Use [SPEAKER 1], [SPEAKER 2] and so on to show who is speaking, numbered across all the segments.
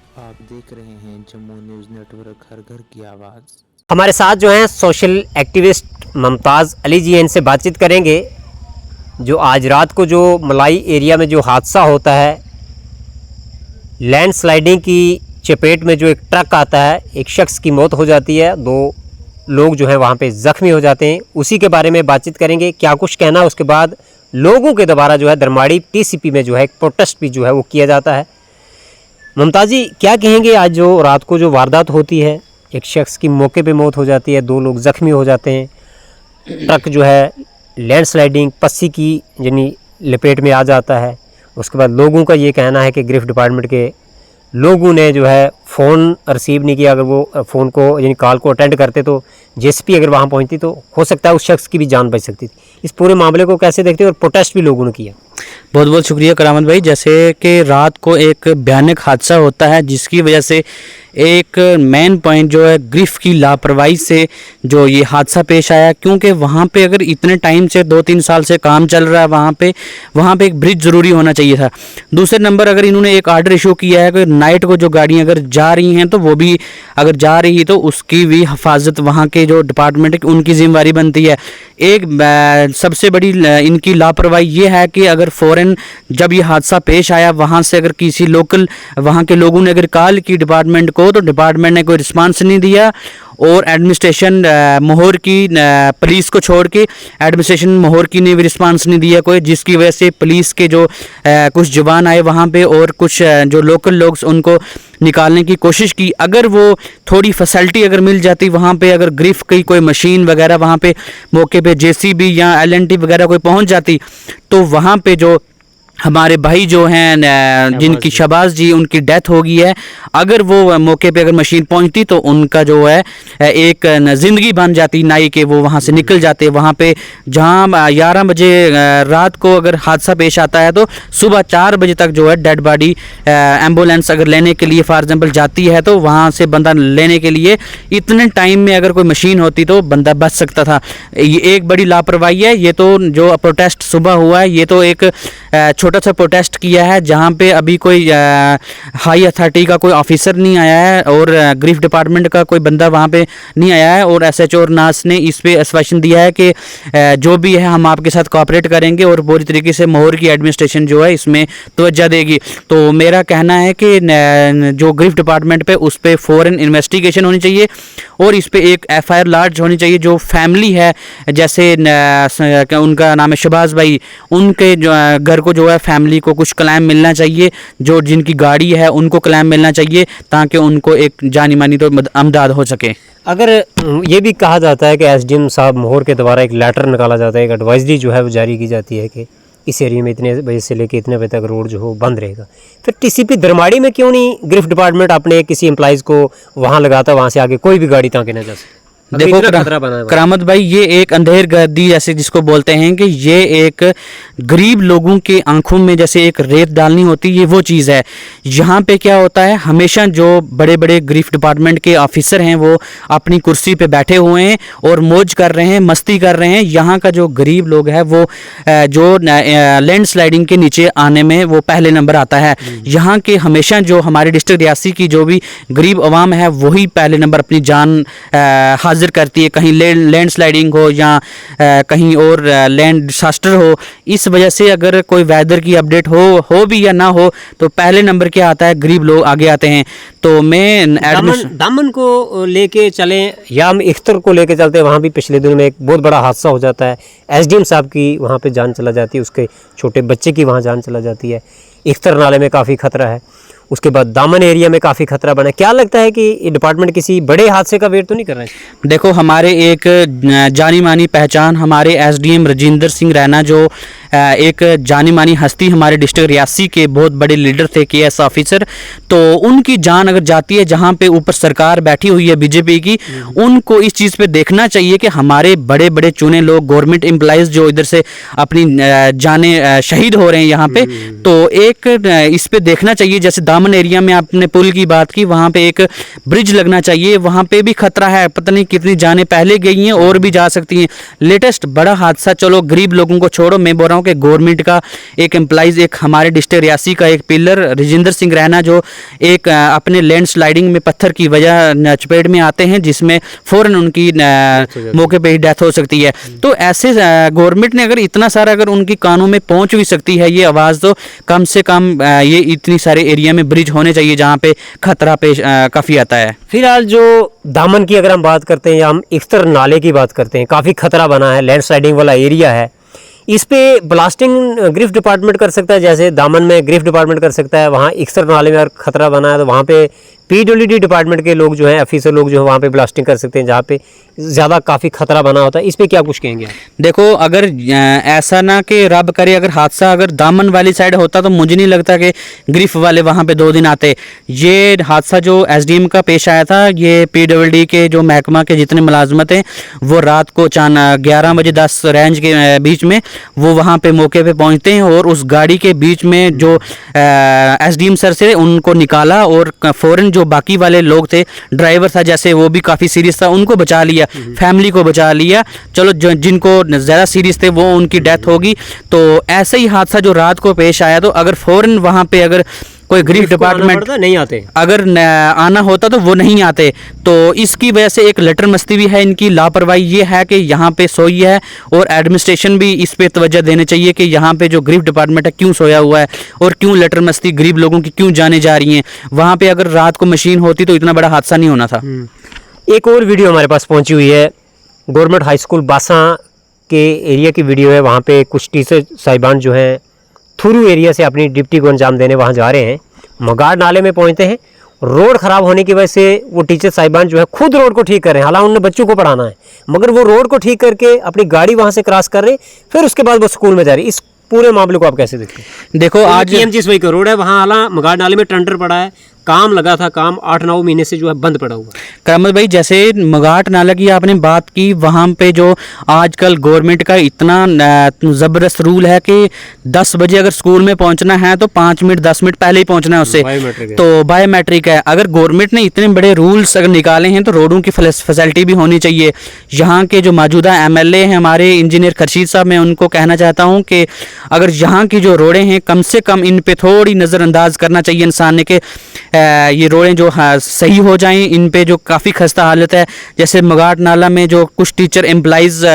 [SPEAKER 1] आप देख रहे हैं जम्मू न्यूज़ नेटवर्क, हर घर की आवाज़।
[SPEAKER 2] हमारे साथ जो हैं सोशल एक्टिविस्ट मुमताज़ अली जी हैं, इनसे बातचीत करेंगे। जो आज रात को जो मलाई एरिया में जो हादसा होता है, लैंडस्लाइडिंग की चपेट में जो एक ट्रक आता है, एक शख्स की मौत हो जाती है, 2 लोग जो हैं वहाँ पे ज़ख्मी हो जाते हैं। उसी के बारे में बातचीत करेंगे, क्या कुछ कहना। उसके बाद लोगों के द्वारा जो है दरमाड़ी टीसीपी में जो है एक प्रोटेस्ट भी जो है वो किया जाता है। मुमताज़ जी, क्या कहेंगे? आज जो रात को जो वारदात होती है, एक शख्स की मौके पे मौत हो जाती है, 2 लोग ज़ख्मी हो जाते हैं, ट्रक जो है लैंडस्लाइडिंग पस्सी की यानी लपेट में आ जाता है। उसके बाद लोगों का ये कहना है कि गिरफ्त डिपार्टमेंट के लोगों ने जो है फ़ोन रिसीव नहीं किया। अगर वो फ़ोन को यानी कॉल को अटेंड करते तो जेसीपी अगर वहाँ पहुँचती तो हो सकता है उस शख्स की भी जान बच सकती थी। इस पूरे मामले को कैसे देखते हैं? और प्रोटेस्ट भी लोगों ने किया।
[SPEAKER 3] बहुत बहुत शुक्रिया करामत भाई। जैसे कि रात को एक भयानक हादसा होता है जिसकी वजह से एक मेन पॉइंट जो है ग्रिफ की लापरवाही से जो ये हादसा पेश आया, क्योंकि वहाँ पे अगर इतने टाइम से 2-3 साल से काम चल रहा है वहाँ पे एक ब्रिज ज़रूरी होना चाहिए था। दूसरे नंबर, अगर इन्होंने एक आर्डर इशू किया है कि नाइट को जो गाड़ियाँ अगर जा रही हैं तो वो भी अगर जा रही तो उसकी भी हिफाजत वहाँ के जो डिपार्टमेंट है उनकी जिम्मेवारी बनती है। एक सबसे बड़ी इनकी लापरवाही ये है कि अगर फ़ौरन जब ये हादसा पेश आया वहाँ से अगर किसी लोकल वहाँ के लोगों ने अगर कॉल की डिपार्टमेंट को तो डिपार्टमेंट ने कोई रिस्पांस नहीं दिया, और एडमिनिस्ट्रेशन मोहर की पुलिस को छोड़ के एडमिनिस्ट्रेशन मोहर की ने भी रिस्पांस नहीं दिया कोई, जिसकी वजह से पुलिस के जो कुछ जवान आए वहाँ पे और कुछ जो लोकल लोग उनको निकालने की कोशिश की। अगर वो थोड़ी फैसिलिटी अगर मिल जाती वहाँ पे, अगर ग्रिफ की कोई मशीन वगैरह वहाँ पे मौके पे जेसीबी या एलएनटी वगैरह कोई पहुँच जाती तो वहाँ पे जो हमारे भाई जो हैं जिनकी शहबाज जी उनकी डेथ हो गई है, अगर वो मौके पे अगर मशीन पहुंचती तो उनका जो है एक ज़िंदगी बन जाती नाई के, वो वहां से निकल जाते। वहां पे जहां 11 बजे रात को अगर हादसा पेश आता है तो सुबह 4 बजे तक जो है डेड बॉडी एम्बुलेंस अगर लेने के लिए फॉर एग्जाम्पल जाती है तो वहाँ से बंदा लेने के लिए इतने टाइम में अगर कोई मशीन होती तो बंदा बच सकता था। ये एक बड़ी लापरवाही है। ये तो जो प्रोटेस्ट सुबह हुआ है ये तो एक छोटा सा प्रोटेस्ट किया है जहां पे अभी कोई हाई अथॉरिटी का कोई ऑफिसर नहीं आया है और ग्रिफ डिपार्टमेंट का कोई बंदा वहां पे नहीं आया है, और एसएचओ और नास ने इस पे आश्वासन दिया है कि जो भी है हम आपके साथ कोऑपरेट करेंगे और पूरी तरीके से मोहर की एडमिनिस्ट्रेशन जो है इसमें तवज्जो देगी। तो मेरा कहना है कि जो ग्रिफ डिपार्टमेंट पे उस पर फ़ौरन इन्वेस्टिगेशन होनी चाहिए और इस पर एक एफआईआर लार्ज होनी चाहिए। जो फैमिली है जैसे उनका नाम है शहबाज भाई, उनके घर को जो है फैमिली को कुछ क्लेम मिलना चाहिए, जो जिनकी गाड़ी है उनको क्लेम मिलना चाहिए ताकि उनको एक जानी मानी तो अमदाद हो सके।
[SPEAKER 2] अगर ये भी कहा जाता है कि एसडीएम साहब मोहर के द्वारा एक लेटर निकाला जाता है, एक एडवाइजरी जो है वो जारी की जाती है कि इस एरिया में इतने बजे से लेकर इतने बजे तक रोड जो हो बंद रहेगा, फिर टीसीपी दरमाड़ी में क्यों नहीं ग्रिफ डिपार्टमेंट अपने किसी एम्प्लॉइज़ को वहाँ लगाता, वहाँ से आगे कोई भी गाड़ी ताकि ना जा सके?
[SPEAKER 3] देखो करामत भाई, ये एक अंधेर गर्दी जैसे जिसको बोलते हैं कि ये एक गरीब लोगों के आंखों में जैसे एक रेत डालनी होती है, ये वो चीज़ है। यहाँ पे क्या होता है, हमेशा जो बड़े बड़े ग्रिफ डिपार्टमेंट के ऑफिसर हैं वो अपनी कुर्सी पे बैठे हुए हैं और मौज कर रहे हैं, मस्ती कर रहे हैं। यहाँ का जो गरीब लोग है वो जो लैंड स्लाइडिंग के नीचे आने में वो पहले नंबर आता है। यहाँ के जो हमारे डिस्ट्रिक्ट रियासी की जो भी गरीब अवाम है वही पहले नंबर अपनी जान हाजिर करती है, कहीं लैंड स्लाइडिंग हो या कहीं और लैंड डिसास्टर हो। इस वजह से अगर कोई वेदर की अपडेट हो भी या ना हो तो पहले नंबर क्या आता है, गरीब लोग आगे आते हैं। तो मैं
[SPEAKER 2] दामन को लेके चलें या हम इख्तर को लेके चलते हैं, वहाँ भी पिछले दिनों में एक बहुत बड़ा हादसा हो जाता है। एसडीएम साहब की वहाँ पे जान चला जाती है, उसके छोटे बच्चे की वहाँ जान चला जाती है। इख्तर नाले में काफ़ी खतरा है, उसके बाद दामन एरिया में काफ़ी खतरा बना है। क्या लगता है कि डिपार्टमेंट किसी बड़े हादसे का वेट तो नहीं कर रहा है?
[SPEAKER 3] देखो, हमारे एक जानी मानी पहचान हमारे एसडीएम राजिंदर सिंह रैना जो एक जानी मानी हस्ती हमारे डिस्ट्रिक्ट रियासी के बहुत बड़े लीडर थे, केएस ऑफिसर, तो उनकी जान अगर जाती है जहां पे ऊपर सरकार बैठी हुई है बीजेपी की, उनको इस चीज़ पे देखना चाहिए कि हमारे बड़े बड़े चुने लोग गवर्नमेंट एम्प्लॉइज़ जो इधर से अपनी जाने शहीद हो रहे हैं यहाँ पे, तो एक इस पे देखना चाहिए। जैसे दामन एरिया में आपने पुल की बात की, वहाँ पे एक ब्रिज लगना चाहिए, वहाँ पे भी खतरा है, पता नहीं कितनी जानें पहले गई हैं और भी जा सकती हैं। लेटेस्ट बड़ा हादसा, चलो गरीब लोगों को छोड़ो, मैं बोल रहा हूँ हूँ कि गवर्नमेंट का एक एम्प्लॉइज़, एक हमारे डिस्ट्रिक्ट रियासी का एक पिलर राजेंद्र सिंह रैना, जो एक अपने लैंड स्लाइडिंग में पत्थर की वजह चपेट में आते हैं, जिसमें फ़ौरन उनकी मौके पे ही डेथ हो सकती है। तो ऐसे गवर्नमेंट ने अगर इतना सारा अगर उनकी कानों में पहुंच भी सकती है ये आवाज़, तो कम से कम ये इतनी सारे एरिया में ब्रिज होने चाहिए जहां पे खतरा पेश काफ़ी आता है।
[SPEAKER 2] फिलहाल जो दामन की अगर हम बात करते हैं या हम इफ्तर नाले की बात करते हैं, काफ़ी खतरा बना है, लैंडस्लाइडिंग वाला एरिया है। इस पे ब्लास्टिंग ग्रिफ डिपार्टमेंट कर सकता है, जैसे दामन में ग्रिफ डिपार्टमेंट कर सकता है, वहाँ इफ्तर नाले में अगर खतरा बना है तो वहाँ पे पीडब्ल्यूडी डिपार्टमेंट के लोग जो हैं, ऑफिसर लोग जो हैं, वहाँ पे ब्लास्टिंग कर सकते हैं जहाँ पे ज़्यादा काफ़ी खतरा बना होता है। इस पे क्या कुछ कहेंगे आप?
[SPEAKER 3] देखो, अगर ऐसा ना कि रब करे अगर हादसा अगर दामन वाली साइड होता तो मुझे नहीं लगता कि ग्रिफ वाले वहाँ पे 2 दिन आते। ये हादसा जो एसडीएम का पेश आया था, ये पीडब्ल्यूडी के जो महकमा के जितने मुलाजमत हैं वो रात को 11 बजे 10 रेंज के बीच में वो वहाँ पे मौके पे पहुँचते हैं और उस गाड़ी के बीच में जो एसडीएम सर से उनको निकाला और फ़ौरन जो बाकी वाले लोग थे, ड्राइवर था जैसे वो भी काफ़ी सीरियस था, उनको बचा लिया, फैमिली को बचा लिया। चलो जो जिनको ज़्यादा सीरियस थे वो उनकी डेथ होगी। तो ऐसा ही हादसा जो रात को पेश आया, तो अगर फ़ौरन वहाँ पे अगर कोई ग्रिफ डिपार्टमेंट
[SPEAKER 2] नहीं आते,
[SPEAKER 3] अगर आना होता तो वो नहीं आते। तो इसकी वजह से एक लटर मस्ती भी है, इनकी लापरवाही ये है कि यहाँ पे सोई है, और एडमिनिस्ट्रेशन भी इस पे तवज्जो देने चाहिए कि यहाँ पे जो ग्रिफ डिपार्टमेंट है क्यों सोया हुआ है और क्यों लटर मस्ती गरीब लोगों की क्यों जाने जा रही हैं। वहाँ पे अगर रात को मशीन होती तो इतना बड़ा हादसा नहीं होना था।
[SPEAKER 2] एक और वीडियो हमारे पास पहुँची हुई है, गवर्नमेंट हाई स्कूल बासा के एरिया की वीडियो है। वहाँ पे कुछ टीचर साहिबान जो हैं थुरू एरिया से अपनी ड्यूटी को अंजाम देने वहाँ जा रहे हैं, मगाड़ नाले में पहुँचते हैं। रोड ख़राब होने की वजह से वो टीचर साहिबान जो है खुद रोड को ठीक कर रहे हैं, हालांकि उन्होंने बच्चों को पढ़ाना है, मगर वो रोड को ठीक करके अपनी गाड़ी वहाँ से क्रॉस कर रहे हैं, फिर उसके बाद वो स्कूल में जा रही है। इस पूरे मामले को आप कैसे देखते हैं?
[SPEAKER 3] देखो, आज
[SPEAKER 2] KMG वही का रोड है, वहाँ हालांकि मगाड़ नाले में टेंडर पड़ा है, काम लगा था, काम 8-9 महीने से जो है बंद पड़ा हुआ।
[SPEAKER 3] करामत भाई, जैसे मगाट नाला की आपने बात की, वहाँ पे जो आजकल गवर्नमेंट का इतना ज़बरदस्त रूल है कि 10 बजे अगर स्कूल में पहुँचना है तो 5 मिनट 10 मिनट पहले ही पहुँचना है उससे, तो बायोमेट्रिक है। अगर गवर्नमेंट ने इतने बड़े रूल्स अगर निकाले हैं तो रोडों की फैसिलिटी भी होनी चाहिए। यहाँ के जो मौजूदा MLA हैं हमारे इंजीनियर खर्शीद साहब, मैं उनको कहना चाहता हूँ कि अगर यहाँ की जो रोडें हैं कम से कम इन पे थोड़ी नज़रअंदाज करना चाहिए इंसान ने कि ये रोडें जो सही हो जाएं। इन पे जो काफ़ी खस्ता हालत है, जैसे मगाट नाला में जो कुछ टीचर एम्प्लॉइज़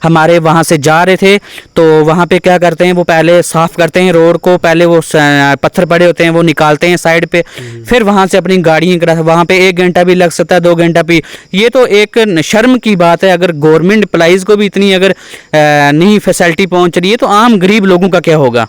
[SPEAKER 3] हमारे वहाँ से जा रहे थे, तो वहाँ पे क्या करते हैं, वो पहले साफ़ करते हैं रोड को, पहले वो पत्थर पड़े होते हैं वो निकालते हैं साइड पे, फिर वहाँ से अपनी गाड़ियाँ, वहाँ पे 1 घंटा भी लग सकता है, 2 घंटा भी। ये तो एक शर्म की बात है। अगर गवर्नमेंट एम्प्लॉइज़ को भी इतनी अगर नहीं फैसिलिटी पहुँच रही है तो आम गरीब लोगों का क्या होगा?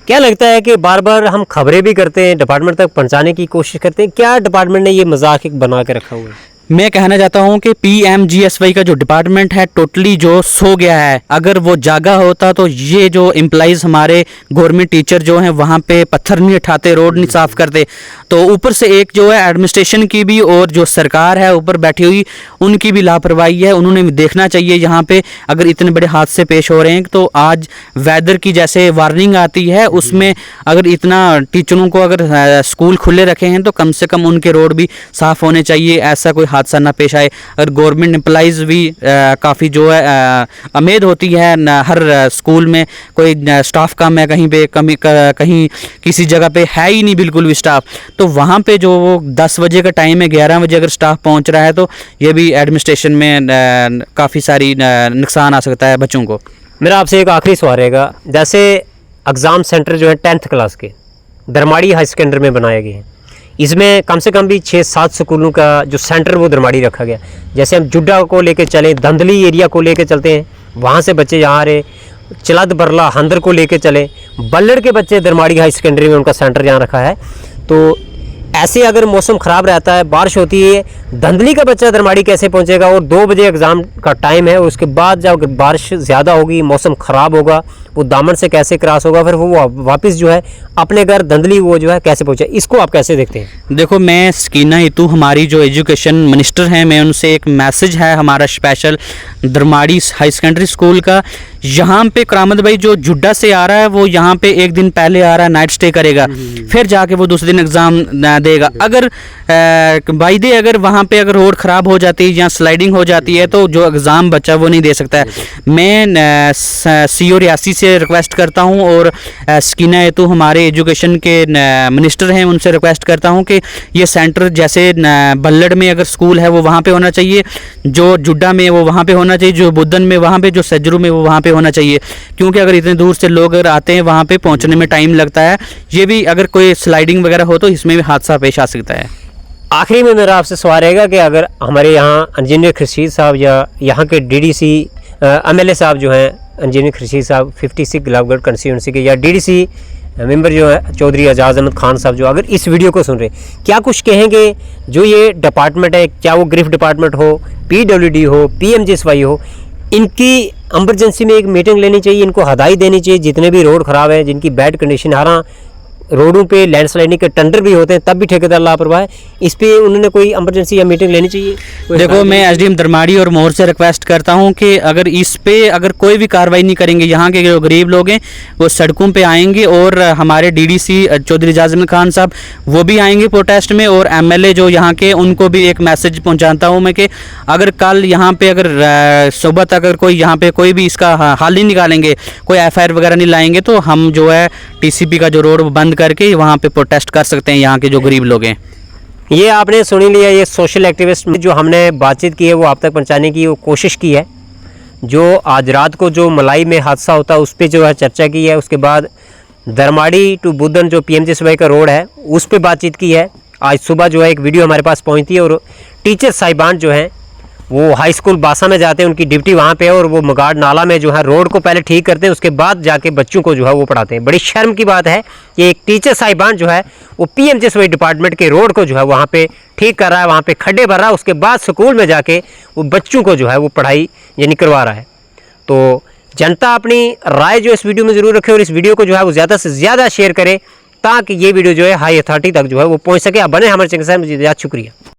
[SPEAKER 2] क्या लगता है कि बार बार हम खबरें भी करते हैं, डिपार्टमेंट तक पहुंचाने की कोशिश करते हैं, क्या डिपार्टमेंट ने ये मजाक एक बना के रखा हुआ है?
[SPEAKER 3] मैं कहना चाहता हूं कि PMGSY का जो डिपार्टमेंट है टोटली जो सो गया है। अगर वो जागा होता तो ये जो एम्प्लॉइज़ हमारे गवर्नमेंट टीचर जो हैं वहाँ पे पत्थर नहीं उठाते, रोड नहीं साफ़ करते। तो ऊपर से एक जो है एडमिनिस्ट्रेशन की भी और जो सरकार है ऊपर बैठी हुई उनकी भी लापरवाही है। उन्होंने भी देखना चाहिए यहाँ पे अगर इतने बड़े हादसे पेश हो रहे हैं। तो आज वेदर की जैसे वार्निंग आती है उसमें अगर इतना टीचरों को अगर स्कूल खुले रखे हैं तो कम से कम उनके रोड भी साफ़ होने चाहिए, ऐसा कोई हादसा ना पेश आए। अगर गवर्नमेंट एम्प्लॉइज़ भी काफ़ी जो है उम्मीद होती है हर स्कूल में कोई स्टाफ कम है, कहीं पे कमी कहीं किसी जगह पे है ही नहीं बिल्कुल भी स्टाफ, तो वहाँ पे जो 10 बजे का टाइम है 11 बजे अगर स्टाफ पहुँच रहा है तो ये भी एडमिनिस्ट्रेशन में काफ़ी सारी नुकसान आ सकता है बच्चों को।
[SPEAKER 2] मेरा आपसे एक आखिरी सवाल रहेगा, जैसे एग्ज़ाम सेंटर जो है 10th क्लास के दरमाड़ी हाई सेकेंडरी में बनाए गए हैं, इसमें कम से कम भी 6-7 स्कूलों का जो सेंटर वो दरमाड़ी रखा गया। जैसे हम जुड्डा को लेके चलें, धंधली एरिया को लेके चलते हैं, वहाँ से बच्चे यहाँ आ रहे, चलद बरला हंदर को लेके चलें, बल्लड़ के बच्चे दरमाड़ी हाई सेकेंडरी में उनका सेंटर यहाँ रखा है। तो ऐसे अगर मौसम ख़राब रहता है, बारिश होती है, धंधली का बच्चा दरमाड़ी कैसे पहुंचेगा? और 2 बजे एग्ज़ाम का टाइम है, उसके बाद जब बारिश ज़्यादा होगी, मौसम ख़राब होगा, वो दामन से कैसे क्रॉस होगा, फिर वो वापस जो है अपने घर धंधली वो जो है कैसे पहुंचे? इसको आप कैसे देखते हैं?
[SPEAKER 3] देखो, मैं सकीना इतू हमारी जो एजुकेशन मिनिस्टर हैं, मैं उनसे एक मैसेज है हमारा special Darmari high secondary school का, यहाँ पे करामत भाई जो जुड्डा से आ रहा है वो यहाँ पे एक दिन पहले आ रहा है, नाइट स्टे करेगा, फिर जाके वो दूसरे दिन एग्ज़ाम देगा। अगर बाई दे अगर वहाँ पे अगर रोड ख़राब हो जाती है या स्लाइडिंग हो जाती है तो जो एग्ज़ाम बच्चा वो नहीं दे सकता है। मैं CO रियासी से रिक्वेस्ट करता हूँ और सकीना एतू हमारे एजुकेशन के मिनिस्टर हैं, उनसे रिक्वेस्ट करता हूँ कि ये सेंटर जैसे बल्लड़ में अगर स्कूल है वो वहाँ पे होना चाहिए, जो जुड्डा में वो वहाँ पे होना चाहिए, जो बुद्धन में वहाँ पे, जो सज्जरू में वो वहाँ पे होना चाहिए। क्योंकि अगर इतने दूर से लोग अगर आते हैं वहाँ पे पहुँचने में टाइम लगता है, ये भी अगर कोई स्लाइडिंग वगैरह हो तो इसमें भी हादसा पेश आ सकता है।
[SPEAKER 2] आखिरी में मेरा आपसे सवाल रहेगा कि अगर हमारे यहाँ इंजीनियर खुर्शीद साहब या यहाँ के DDC MLA साहब जो हैं, इंजीनियर खुर्शीद साहब 56 गुलाबगढ़ कंस्टिट्यूंसी के, या DDC मेंबर जो है चौधरी एजाज अहमद खान साहब, जो अगर इस वीडियो को सुन रहे, क्या कुछ कहेंगे जो ये डिपार्टमेंट है, क्या वो गिरफ्त डिपार्टमेंट हो, PWD हो, PMGSY हो, इनकी एमरजेंसी में एक मीटिंग लेनी चाहिए, इनको हदायत देनी चाहिए। जितने भी रोड ख़राब है, जिनकी बैड कंडीशन, हालां रोडों पे लैंडस्लाइडिंग के टेंडर भी होते हैं तब भी ठेकेदार लापरवाह है, इस पे उन्होंने कोई एमरजेंसी या मीटिंग लेनी चाहिए।
[SPEAKER 3] देखो, मैं SDM दरमाड़ी और मोर से रिक्वेस्ट करता हूं कि अगर इस पे अगर कोई भी कार्रवाई नहीं करेंगे, यहाँ के जो गरीब लोग हैं वो सड़कों पे आएंगे और हमारे DDC चौधरी एजाज अहमद खान साहब वो भी आएंगे प्रोटेस्ट में, और MLA जो यहाँ के, उनको भी एक मैसेज पहुँचाता हूँ मैं कि अगर कल यहाँ पे अगर सुबह तक अगर कोई यहाँ पे कोई भी इसका हल नहीं निकालेंगे, कोई FIR वगैरह नहीं लाएंगे तो हम जो है TCP का जो रोड बंद करके वहाँ पे प्रोटेस्ट कर सकते हैं, यहाँ के जो गरीब लोग हैं।
[SPEAKER 2] ये आपने सुनी लिया, ये सोशल एक्टिविस्ट में जो हमने बातचीत की है वो आप तक पहुंचाने की वो कोशिश की है। जो आज रात को जो मलाई में हादसा होता है उस पर जो है चर्चा की है, उसके बाद दरमाड़ी टू बुद्धन जो PMGSY का रोड है उस पर बातचीत की है। आज सुबह जो है एक वीडियो हमारे पास पहुँचती है और टीचर साहिबान जो हैं वो हाई स्कूल बासा में जाते हैं, उनकी ड्यूटी वहाँ पे है, और वो मगाड़ नाला में जो है रोड को पहले ठीक करते हैं, उसके बाद जाके बच्चों को जो है वो पढ़ाते हैं। बड़ी शर्म की बात है कि एक टीचर साहिबान जो है वो PMGSY डिपार्टमेंट के रोड को जो है वहाँ पे ठीक कर रहा है, वहाँ पे खड्डे भर रहा है, उसके बाद स्कूल में जाके वो बच्चों को जो है वो पढ़ाई यानी करवा रहा है। तो जनता अपनी राय जो इस वीडियो में ज़रूर रखे और इस वीडियो को जो है वो ज़्यादा से ज़्यादा शेयर करे ताकि ये वीडियो जो है हाई अथॉरिटी तक जो है वो पहुँच सके। आप बने हमारे चैनल से, मुझे शुक्रिया।